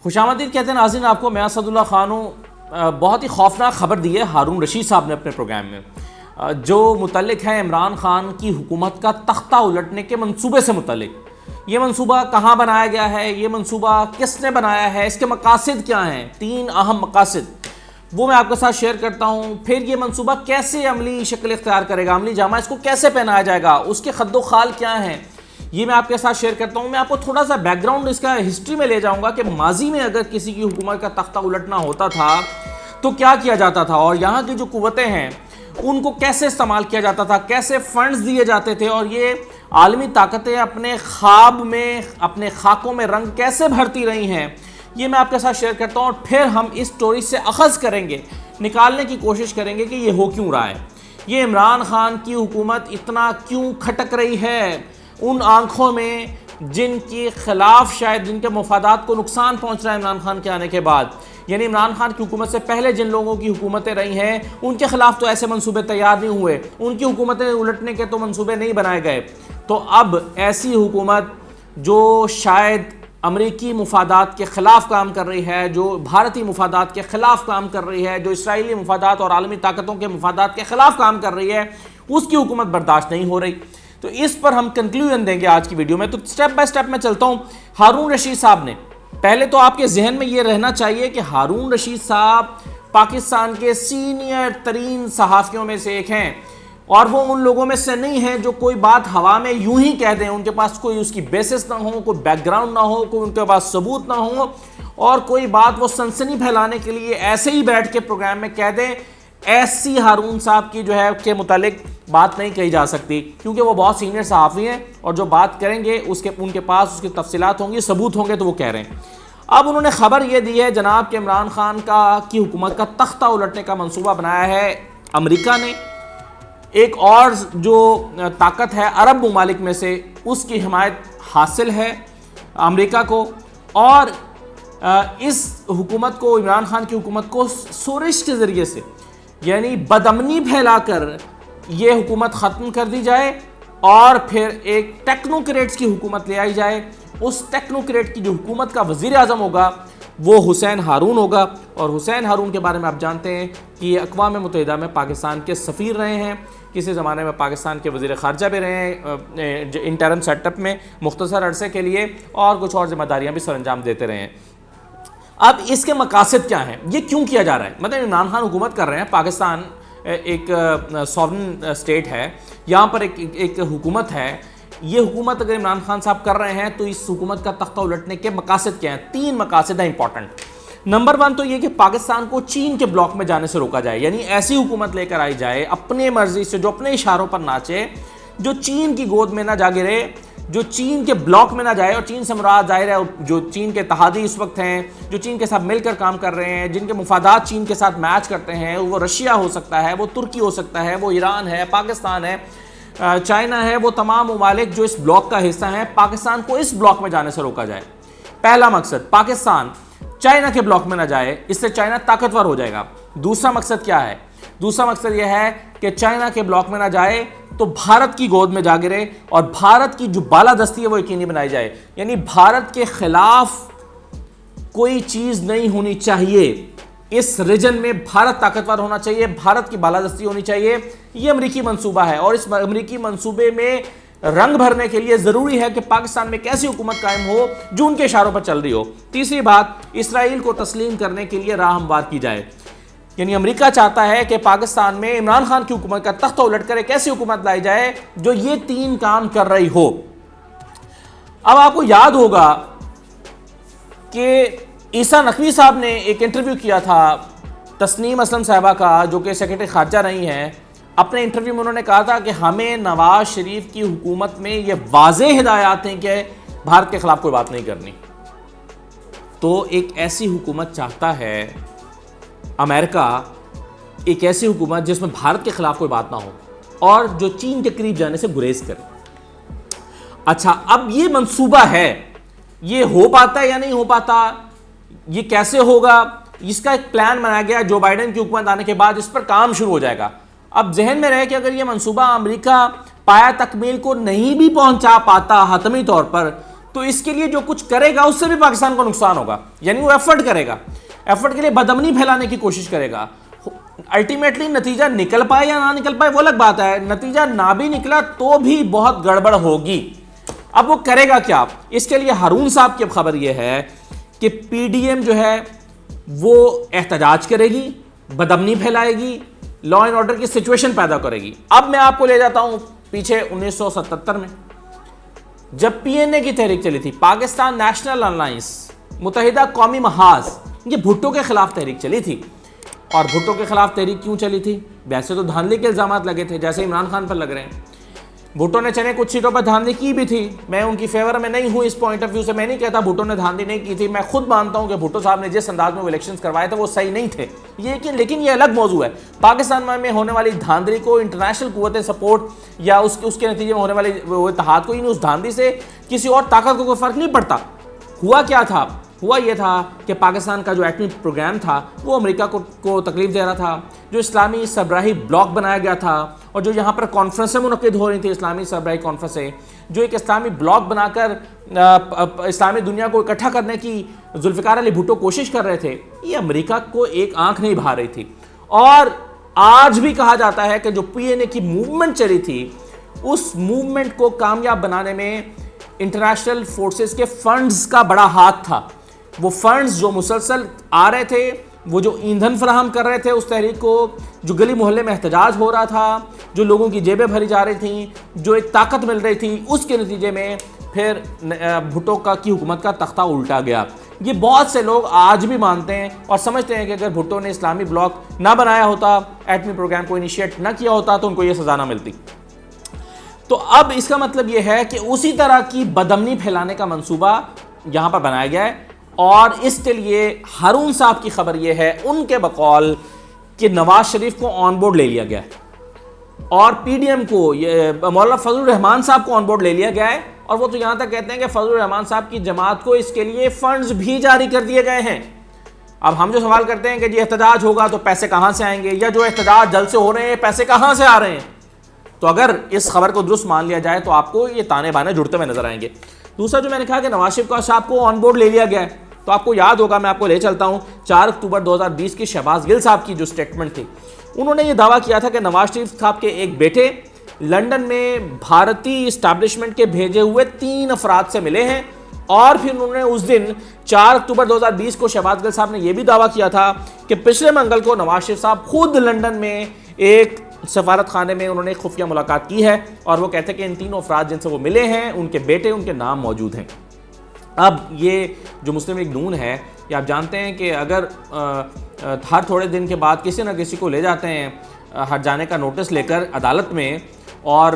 خوش آمدید کہتے ہیں ناظرین آپ کو. میں اسد اللہ خان ہوں. بہت ہی خوفناک خبر دی ہے ہارون رشید صاحب نے اپنے پروگرام میں، جو متعلق ہے عمران خان کی حکومت کا تختہ الٹنے کے منصوبے سے متعلق. یہ منصوبہ کہاں بنایا گیا ہے، یہ منصوبہ کس نے بنایا ہے، اس کے مقاصد کیا ہیں، 3 اہم مقاصد وہ میں آپ کے ساتھ شیئر کرتا ہوں. پھر یہ منصوبہ کیسے عملی شکل اختیار کرے گا، عملی جامہ اس کو کیسے پہنایا جائے گا، اس کے خد و خال کیا ہیں، یہ میں آپ کے ساتھ شیئر کرتا ہوں. میں آپ کو تھوڑا سا بیک گراؤنڈ اس کا ہسٹری میں لے جاؤں گا کہ ماضی میں اگر کسی کی حکومت کا تختہ الٹنا ہوتا تھا تو کیا کیا جاتا تھا، اور یہاں کی جو قوتیں ہیں ان کو کیسے استعمال کیا جاتا تھا، کیسے فنڈز دیے جاتے تھے، اور یہ عالمی طاقتیں اپنے خواب میں، اپنے خاکوں میں رنگ کیسے بھرتی رہی ہیں، یہ میں آپ کے ساتھ شیئر کرتا ہوں. اور پھر ہم اس سٹوری سے اخذ کریں گے، نکالنے کی کوشش کریں گے کہ یہ ہو کیوں رہا ہے، یہ عمران خان کی حکومت اتنا کیوں کھٹک رہی ہے ان آنکھوں میں جن کی خلاف شاید جن کے مفادات کو نقصان پہنچ رہا ہے عمران خان کے آنے کے بعد. یعنی عمران خان کی حکومت سے پہلے جن لوگوں کی حکومتیں رہی ہیں ان کے خلاف تو ایسے منصوبے تیار نہیں ہوئے، ان کی حکومتیں الٹنے کے تو منصوبے نہیں بنائے گئے. تو اب ایسی حکومت جو شاید امریکی مفادات کے خلاف کام کر رہی ہے، جو بھارتی مفادات کے خلاف کام کر رہی ہے، جو اسرائیلی مفادات اور عالمی طاقتوں کے مفادات کے خلاف کام کر رہی ہے، اس کی حکومت برداشت نہیں ہو رہی. تو اس پر ہم کنکلوژن دیں گے آج کی ویڈیو میں. تو سٹیپ بائی سٹیپ میں چلتا ہوں. ہارون رشید صاحب نے، پہلے تو آپ کے ذہن میں یہ رہنا چاہیے کہ ہارون رشید صاحب پاکستان کے سینئر ترین صحافیوں میں سے ایک ہیں، اور وہ ان لوگوں میں سے نہیں ہیں جو کوئی بات ہوا میں یوں ہی کہہ دیں، ان کے پاس کوئی اس کی بیسس نہ ہو، کوئی بیک گراؤنڈ نہ ہو، کوئی ان کے پاس ثبوت نہ ہو، اور کوئی بات وہ سنسنی پھیلانے کے لیے ایسے ہی بیٹھ کے پروگرام میں کہہ دیں. ایسی ہارون صاحب کی جو ہے کے متعلق بات نہیں کہی جا سکتی، کیونکہ وہ بہت سینئر صحافی ہیں اور جو بات کریں گے ان کے پاس اس کی تفصیلات ہوں گی، ثبوت ہوں گے تو وہ کہہ رہے ہیں. اب انہوں نے خبر یہ دی ہے جناب کہ عمران خان کی حکومت کا تختہ الٹنے کا منصوبہ بنایا ہے امریکہ نے. ایک اور جو طاقت ہے عرب ممالک میں سے، اس کی حمایت حاصل ہے امریکہ کو، اور اس حکومت کو، عمران خان کی حکومت کو سورش کے ذریعے سے، یعنی بدامنی پھیلا کر یہ حکومت ختم کر دی جائے، اور پھر ایک ٹیکنوکریٹس کی حکومت لے آئی جائے. اس ٹیکنوکریٹ کی جو حکومت کا وزیر اعظم ہوگا وہ حسین ہارون ہوگا. اور حسین ہارون کے بارے میں آپ جانتے ہیں کہ یہ اقوام متحدہ میں پاکستان کے سفیر رہے ہیں، کسی زمانے میں پاکستان کے وزیر خارجہ بھی رہے ہیں انٹرم سیٹ اپ میں مختصر عرصے کے لیے، اور کچھ اور ذمہ داریاں بھی سر انجام دیتے رہے ہیں. اب اس کے مقاصد کیا ہیں، یہ کیوں کیا جا رہا ہے؟ مطلب عمران خان حکومت کر رہے ہیں، پاکستان ایک سوورن اسٹیٹ ہے، یہاں پر ایک حکومت ہے. یہ حکومت اگر عمران خان صاحب کر رہے ہیں تو اس حکومت کا تختہ الٹنے کے مقاصد کیا ہیں؟ 3 مقاصد ہیں امپورٹنٹ. نمبر 1 تو یہ کہ پاکستان کو چین کے بلاک میں جانے سے روکا جائے، یعنی ایسی حکومت لے کر آئی جائے اپنے مرضی سے، جو اپنے اشاروں پر ناچے، جو چین کی گود میں نہ جا گرے، جو چین کے بلاک میں نہ جائے. اور چین سے مراد ظاہر ہے جو چین کے اتحادی اس وقت ہیں، جو چین کے ساتھ مل کر کام کر رہے ہیں، جن کے مفادات چین کے ساتھ میچ کرتے ہیں، وہ رشیا ہو سکتا ہے، وہ ترکی ہو سکتا ہے، وہ ایران ہے، پاکستان ہے، چائنا ہے، وہ تمام ممالک جو اس بلاک کا حصہ ہیں. پاکستان کو اس بلاک میں جانے سے روکا جائے. پہلا مقصد، پاکستان چائنا کے بلاک میں نہ جائے، اس سے چائنا طاقتور ہو جائے گا. دوسرا مقصد کیا ہے؟ دوسرا مقصد یہ ہے کہ چائنا کے بلاک میں نہ جائے تو بھارت کی گود میں جا گرے، اور بھارت کی جو بالادستی ہے وہ یقینی بنائی جائے. یعنی بھارت کے خلاف کوئی چیز نہیں ہونی چاہیے، اس ریجن میں بھارت طاقتور ہونا چاہیے، بھارت کی بالادستی ہونی چاہیے. یہ امریکی منصوبہ ہے، اور اس امریکی منصوبے میں رنگ بھرنے کے لیے ضروری ہے کہ پاکستان میں ایک ایسی حکومت قائم ہو جو ان کے اشاروں پر چل رہی ہو. تیسری بات، اسرائیل کو تسلیم کرنے کے لیے راہ ہموار کی جائے. یعنی امریکہ چاہتا ہے کہ پاکستان میں عمران خان کی حکومت کا تختہ الٹ کر ایک ایسی حکومت لائی جائے جو یہ 3 کام کر رہی ہو. اب آپ کو یاد ہوگا کہ عیسیٰ نقوی صاحب نے ایک انٹرویو کیا تھا تسنیم اسلم صاحبہ کا، جو کہ سیکرٹری خارجہ رہی ہیں. اپنے انٹرویو میں انہوں نے کہا تھا کہ ہمیں نواز شریف کی حکومت میں یہ واضح ہدایات ہیں کہ بھارت کے خلاف کوئی بات نہیں کرنی. تو ایک ایسی حکومت چاہتا ہے امریکہ، ایک ایسی حکومت جس میں بھارت کے خلاف کوئی بات نہ ہو اور جو چین کے قریب جانے سے گریز کرے. اچھا، اب یہ منصوبہ ہے، یہ ہو پاتا ہے یا نہیں ہو پاتا، یہ کیسے ہوگا؟ اس کا ایک پلان بنایا گیا. جو بائیڈن کی حکومت آنے کے بعد اس پر کام شروع ہو جائے گا. اب ذہن میں رہے کہ اگر یہ منصوبہ امریکہ پایا تکمیل کو نہیں بھی پہنچا پاتا حتمی طور پر، تو اس کے لیے جو کچھ کرے گا اس سے بھی پاکستان کو نقصان ہوگا. یعنی وہ ایفرٹ کرے گا, ایفرٹ کے لیے بدامنی پھیلانے کی کوشش کرے گا. الٹیمیٹلی نتیجہ نکل پائے یا نہ نکل پائے وہ الگ بات ہے, نتیجہ نہ بھی نکلا تو بھی بہت گڑبڑ ہوگی. اب وہ کرے گا کیا؟ اس کے لیے ہارون صاحب کی اب خبر یہ ہے کہ پی ڈی ایم جو ہے وہ احتجاج کرے گی, بدامنی پھیلائے گی, لا اینڈ آرڈر کی سچویشن پیدا کرے گی. اب میں آپ کو لے جاتا ہوں پیچھے 1977 میں, جب پی این اے کی تحریک چلی تھی, پاکستان نیشنل الائنس, متحدہ قومی محاذ, یہ بھٹو کے خلاف تحریک چلی تھی. اور بھٹو کے خلاف تحریک کیوں چلی تھی؟ ویسے تو دھاندلی کے الزامات لگے تھے جیسے عمران خان پر لگ رہے ہیں. بھٹو نے چنے کچھ سیٹوں پر دھاندلی کی بھی تھی, میں ان کی فیور میں نہیں ہوں اس پوائنٹ آف ویو سے, میں نہیں کہتا بھٹو نے دھاندلی نہیں کی تھی. میں خود مانتا ہوں کہ بھٹو صاحب نے جس انداز میں وہ الیکشنز کروائے تھے وہ صحیح نہیں تھے, لیکن یہ الگ موضوع ہے. پاکستان میں ہونے والی دھاندلی کو انٹرنیشنل قوتیں سپورٹ یا اس کے نتیجے میں ہونے والی وہ اتحاد کو, اس دھاندلی سے کسی اور طاقت کو کوئی فرق نہیں پڑتا. ہوا کیا تھا؟ ہوا یہ تھا کہ پاکستان کا جو ایٹمی پروگرام تھا وہ امریکہ کو تکلیف دے رہا تھا. جو اسلامی سربراہی بلاک بنایا گیا تھا اور جو یہاں پر کانفرنسیں منعقد ہو رہی تھیں, اسلامی سربراہی کانفرنسیں, جو ایک اسلامی بلاک بنا کر اسلامی دنیا کو اکٹھا کرنے کی ذوالفقار علی بھٹو کوشش کر رہے تھے, یہ امریکہ کو ایک آنکھ نہیں بھا رہی تھی. اور آج بھی کہا جاتا ہے کہ جو پی این اے کی موومنٹ چلی تھی, اس موومنٹ کو کامیاب بنانے میں انٹرنیشنل فورسز کے فنڈز کا بڑا ہاتھ تھا. وہ فنڈز جو مسلسل آ رہے تھے, وہ جو ایندھن فراہم کر رہے تھے اس تحریک کو, جو گلی محلے میں احتجاج ہو رہا تھا, جو لوگوں کی جیبیں بھری جا رہی تھیں, جو ایک طاقت مل رہی تھی, اس کے نتیجے میں پھر بھٹو کی حکومت کا تختہ الٹا گیا. یہ بہت سے لوگ آج بھی مانتے ہیں اور سمجھتے ہیں کہ اگر بھٹو نے اسلامی بلاک نہ بنایا ہوتا, ایٹمی پروگرام کو انیشیٹ نہ کیا ہوتا, تو ان کو یہ سزا نہ ملتی. تو اب اس کا مطلب یہ ہے کہ اسی طرح کی بدامنی پھیلانے کا منصوبہ یہاں پر بنایا گیا ہے. اور اس کے لیے ہارون صاحب کی خبر یہ ہے ان کے بقول کہ نواز شریف کو آن بورڈ لے لیا گیا ہے, اور پی ڈی ایم کو مولانا فضل الرحمان صاحب کو آن بورڈ لے لیا گیا ہے. اور وہ تو یہاں تک کہتے ہیں کہ فضل الرحمان صاحب کی جماعت کو اس کے لیے فنڈز بھی جاری کر دیے گئے ہیں. اب ہم جو سوال کرتے ہیں کہ جی احتجاج ہوگا تو پیسے کہاں سے آئیں گے, یا جو احتجاج جلسے ہو رہے ہیں پیسے کہاں سے آ رہے ہیں, تو اگر اس خبر کو درست مان لیا جائے تو آپ کو یہ تانے بانے جڑتے ہوئے نظر آئیں گے. دوسرا جو میں نے کہا کہ نواز شریف صاحب کو آن بورڈ لے لیا گیا ہے, تو آپ کو یاد ہوگا, میں آپ کو لے چلتا ہوں 4 اکتوبر 2020 کی شہباز گل صاحب کی جو سٹیٹمنٹ تھی. انہوں نے یہ دعویٰ کیا تھا کہ نواز شریف صاحب کے ایک بیٹے لنڈن میں بھارتی اسٹیبلشمنٹ کے بھیجے ہوئے 3 افراد سے ملے ہیں. اور پھر انہوں نے اس دن 4 اکتوبر 2020 کو شہباز گل صاحب نے یہ بھی دعویٰ کیا تھا کہ پچھلے منگل کو نواز شریف صاحب خود لنڈن میں ایک سفارت خانے میں انہوں نے ایک خفیہ ملاقات کی ہے, اور وہ کہتے ہیں کہ ان 3 افراد جن سے وہ ملے ہیں ان کے بیٹے, ان کے نام موجود ہیں. اب یہ جو مسلم لیگ نون ہے, یہ آپ جانتے ہیں کہ اگر ہر تھوڑے دن کے بعد کسی نہ کسی کو لے جاتے ہیں ہٹ جانے کا نوٹس لے کر عدالت میں, اور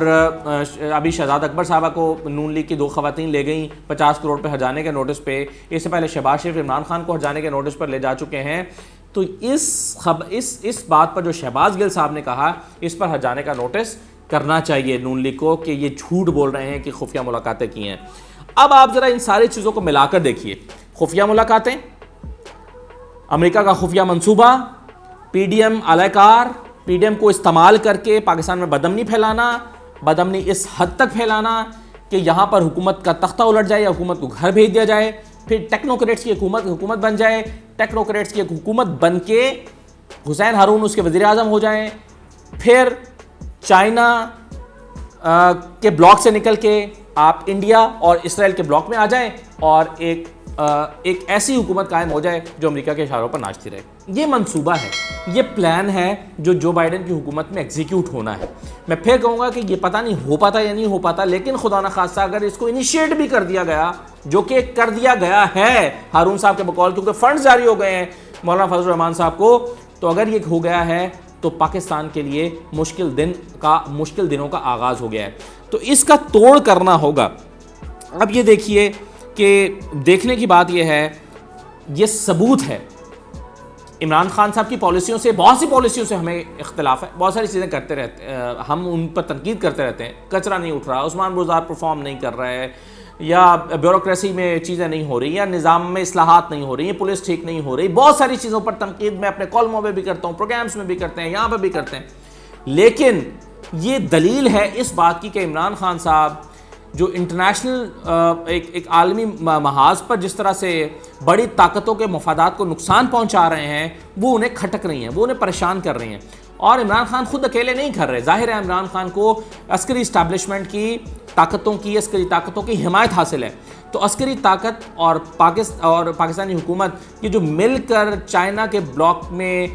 ابھی شہزاد اکبر صاحبہ کو نون لیگ کی 2 خواتین لے گئیں 50 کروڑ پہ ہٹ جانے کے نوٹس پہ, اس سے پہلے شہباز شریف عمران خان کو ہٹ جانے کے نوٹس پر لے جا چکے ہیں. تو اس بات پر جو شہباز گل صاحب نے کہا, اس پر ہٹ جانے کا نوٹس کرنا چاہیے نون لیگ کو کہ یہ جھوٹ بول رہے ہیں کہ خفیہ ملاقاتیں کی ہیں. اب آپ ذرا ان ساری چیزوں کو ملا کر دیکھیے, خفیہ ملاقاتیں, امریکہ کا خفیہ منصوبہ, پی ڈی ایم اہلکار, پی ڈی ایم کو استعمال کر کے پاکستان میں بدامنی پھیلانا, بدامنی اس حد تک پھیلانا کہ یہاں پر حکومت کا تختہ الٹ جائے یا حکومت کو گھر بھیج دیا جائے, پھر ٹیکنوکریٹس کی حکومت بن جائے, ٹیکنوکریٹس کی ایک حکومت بن کے حسین ہارون اس کے وزیر اعظم ہو جائیں, پھر چائنا کے بلاک سے نکل کے آپ انڈیا اور اسرائیل کے بلاک میں آ جائیں, اور ایک ایسی حکومت قائم ہو جائے جو امریکہ کے اشاروں پر ناچتی رہے. یہ منصوبہ ہے, یہ پلان ہے جو بائیڈن کی حکومت میں ایگزیکیوٹ ہونا ہے. میں پھر کہوں گا کہ یہ پتہ نہیں ہو پاتا یا نہیں ہو پاتا, لیکن خدا نہ خواستہ اگر اس کو انیشیٹ بھی کر دیا گیا, جو کہ کر دیا گیا ہے ہارون صاحب کے بقول, کیونکہ فنڈز جاری ہو گئے ہیں مولانا فضل الرحمان صاحب کو, تو اگر یہ ہو گیا ہے تو پاکستان کے لیے مشکل دنوں کا آغاز ہو گیا ہے. تو اس کا توڑ کرنا ہوگا. اب یہ دیکھیے کہ دیکھنے کی بات یہ ہے, یہ ثبوت ہے عمران خان صاحب کی پالیسیوں سے, بہت سی پالیسیوں سے ہمیں اختلاف ہے, بہت ساری چیزیں کرتے رہتے ہیں, ہم ان پر تنقید کرتے رہتے ہیں, کچرا نہیں اٹھ رہا, عثمان بزدار پرفارم نہیں کر رہا ہے, یا بیوروکریسی میں چیزیں نہیں ہو رہی, یا نظام میں اصلاحات نہیں ہو رہی ہیں, پولیس ٹھیک نہیں ہو رہی, بہت ساری چیزوں پر تنقید میں اپنے کالموں میں بھی کرتا ہوں, پروگرامز میں بھی کرتے ہیں, یہاں پہ بھی کرتے ہیں. لیکن یہ دلیل ہے اس بات کی کہ عمران خان صاحب جو انٹرنیشنل ایک عالمی محاذ پر جس طرح سے بڑی طاقتوں کے مفادات کو نقصان پہنچا رہے ہیں وہ انہیں کھٹک رہی ہیں، وہ انہیں پریشان کر رہی ہیں. اور عمران خان خود اکیلے نہیں کر رہے. ظاہر ہے عمران خان کو عسکری اسٹیبلشمنٹ کی عسکری طاقتوں کی حمایت حاصل ہے. تو عسکری طاقت اور پاکستانی حکومت یہ جو مل کر چائنا کے بلاک میں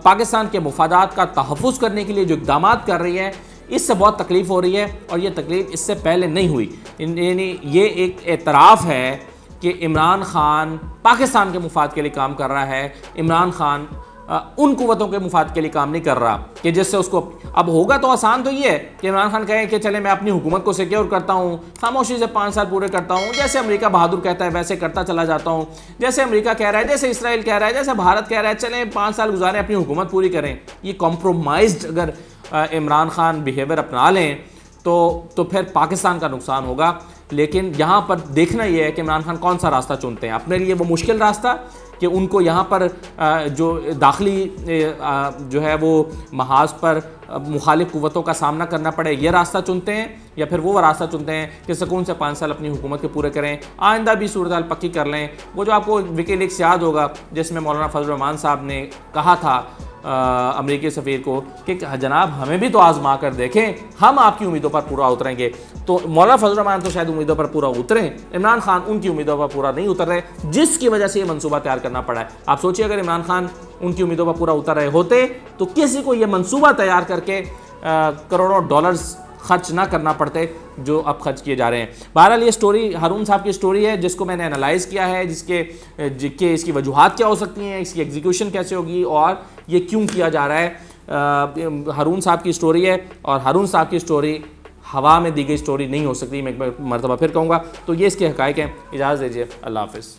پاکستان کے مفادات کا تحفظ کرنے کے لیے جو اقدامات کر رہی ہے، اس سے بہت تکلیف ہو رہی ہے. اور یہ تکلیف اس سے پہلے نہیں ہوئی. یعنی یہ ایک اعتراف ہے کہ عمران خان پاکستان کے مفاد کے لیے کام کر رہا ہے. عمران خان ان قوتوں کے مفاد کے لیے کام نہیں کر رہا کہ جس سے اس کو اب ہوگا. تو آسان تو یہ ہے کہ عمران خان کہیں کہ چلے میں اپنی حکومت کو سیکیور کرتا ہوں، خاموشی سے 5 سال پورے کرتا ہوں، جیسے امریکہ بہادر کہتا ہے ویسے کرتا چلا جاتا ہوں، جیسے امریکہ کہہ رہا ہے، جیسے اسرائیل کہہ رہا ہے، جیسے بھارت کہہ رہا ہے، چلیں 5 سال گزاریں اپنی حکومت پوری کریں. یہ کمپرومائزڈ اگر عمران خان بیہیویئر اپنا لیں تو پھر پاکستان کا نقصان ہوگا. لیکن یہاں پر دیکھنا یہ ہے کہ عمران خان کون سا راستہ چنتے ہیں. اپنے لیے وہ مشکل راستہ کہ ان کو یہاں پر جو داخلی جو ہے وہ محاذ پر مخالف قوتوں کا سامنا کرنا پڑے، یہ راستہ چنتے ہیں، یا پھر وہ راستہ چنتے ہیں کہ سکون سے 5 سال اپنی حکومت کے پورے کریں، آئندہ بھی صورتحال پکی کر لیں. وہ جو آپ کو وکی لیکس یاد ہوگا جس میں مولانا فضل الرحمان صاحب نے کہا تھا امریکی سفیر کو کہ جناب ہمیں بھی تو آزما کر دیکھیں، ہم آپ کی امیدوں پر پورا اتریں گے. تو مولانا فضل الرحمان تو شاید امیدوں پر پورا اتریں، عمران خان ان کی امیدوں پر پورا نہیں اتر رہے، جس کی وجہ سے یہ منصوبہ تیار کرنا پڑا ہے. آپ سوچئے اگر عمران خان ان کی امیدوں پر پورا اتر رہے ہوتے تو کسی کو یہ منصوبہ تیار کر کے کروڑوں ڈالرز خرچ نہ کرنا پڑتے جو اب خرچ کیے جا رہے ہیں. بہرحال یہ سٹوری ہارون صاحب کی سٹوری ہے جس کو میں نے انالائز کیا ہے، جس کے اس کی وجوہات کیا ہو سکتی ہیں، اس کی ایگزیکیوشن کیسے ہوگی اور یہ کیوں کیا جا رہا ہے. ہارون صاحب کی سٹوری ہے اور ہارون صاحب کی سٹوری ہوا میں دی گئی سٹوری نہیں ہو سکتی. میں ایک مرتبہ پھر کہوں گا. تو یہ اس کے حقائق ہیں. اجازت دیجیے. اللہ حافظ.